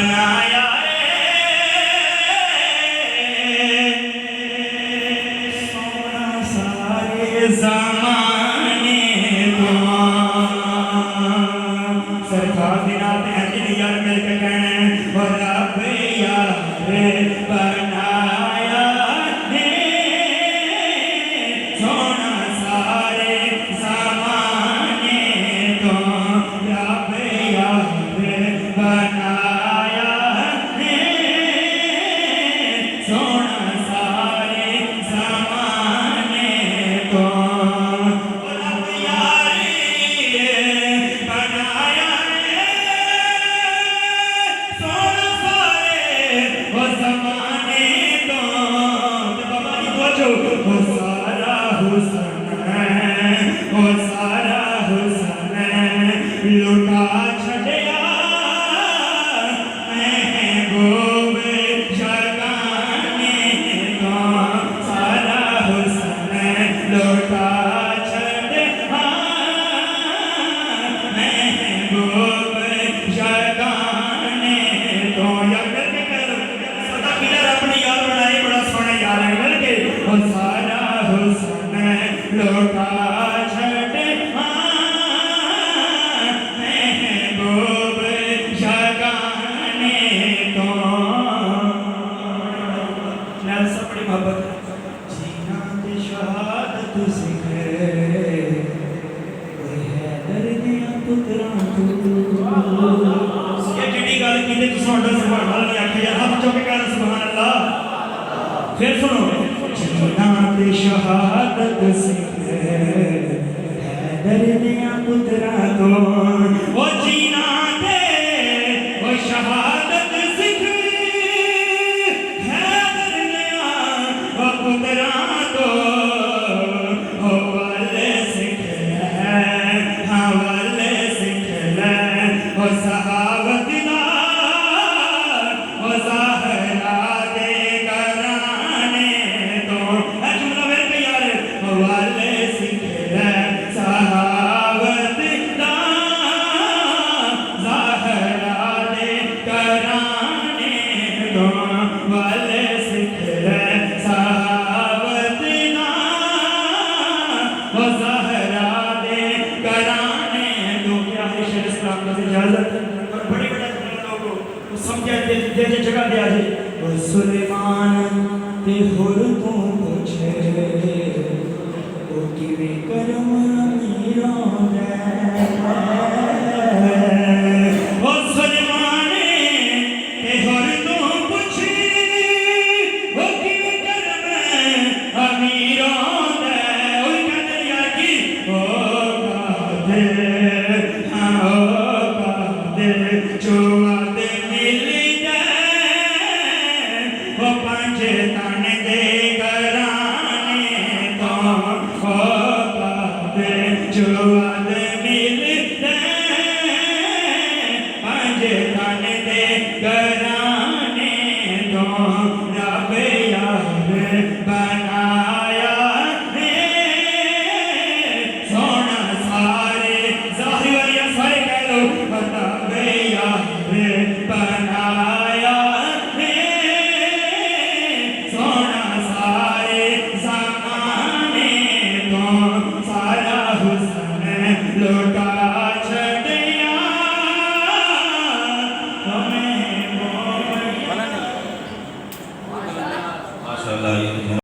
बनाया सोना सारे ज़माने को। सरकार के नाते अंजलि यार मिलकर कहना और रब यार बनाया है सोना सारे ज़माने को। रब यार बनाया है सोना सारे ज़माने को। रब यार बनाया सोना सारे ज़माने को। बाबा जी बोलो वो सारा हुस्न है, वो सारा हुस्न है लुटा छड़िया महबूब जगाने को। सारा हुस्न लुटा छड़िया महबूब जगाने को। यार करके करो सदा किधर अपने यार बनाए बड़ा सोना यार है करके वो सारा हुस्न लुटा छड़िया महबूब जगाने को। लाल सा बड़ी मोहब्बत जीना की शहादत सिखे कोई है दर्दियां पुत्रा तू। ये चिट्ठी गल की ते तुम ऑर्डर सुभान अल्लाह ने आखिया हाथ चुक के कहना सुभान अल्लाह। फिर सुनो जीना की शहादत सिखे है दर्दियां पुत्रा तो। वो जीना दे वो शहादत सिख है दर्दियां वो पुत्रा तो। वो वाले सिख है हाँ वाले सिख है वो सहावत दा वो ज़हरा दे घराने तो। जुमला मेरे पे यार वो वाले सिख है सहावत दा ज़हरा दे घराने तो। वाले सिख है सहावत दा वो ज़हरा दे घराने तो। क्या है शेर इस्लाम का इजाजत और बड़े बड़े लोगों को समझा दे जगह दिया जाए। वो सुलेमान ते हुर तू पूछे वो किवे करम मीरा वो सुलेमान ते हुर तू पूछे वो किवे करम अमीरा ओए कहते यार की ओ कादिर हाँ ओ कादिर जो आते मिल जाए वो पंज तन दे घराने तो। ओ कादिर जो आते मिल जाए पंज तन दे घराने तो। रब यार बनाया है सोना सारे ज़ाहिर वालिया सारे कह लो रब यार बनाया है सोना सारे ज़माने को। सारा हुस्न लुटा छड़िया तुम्हें माशाअल्लाह।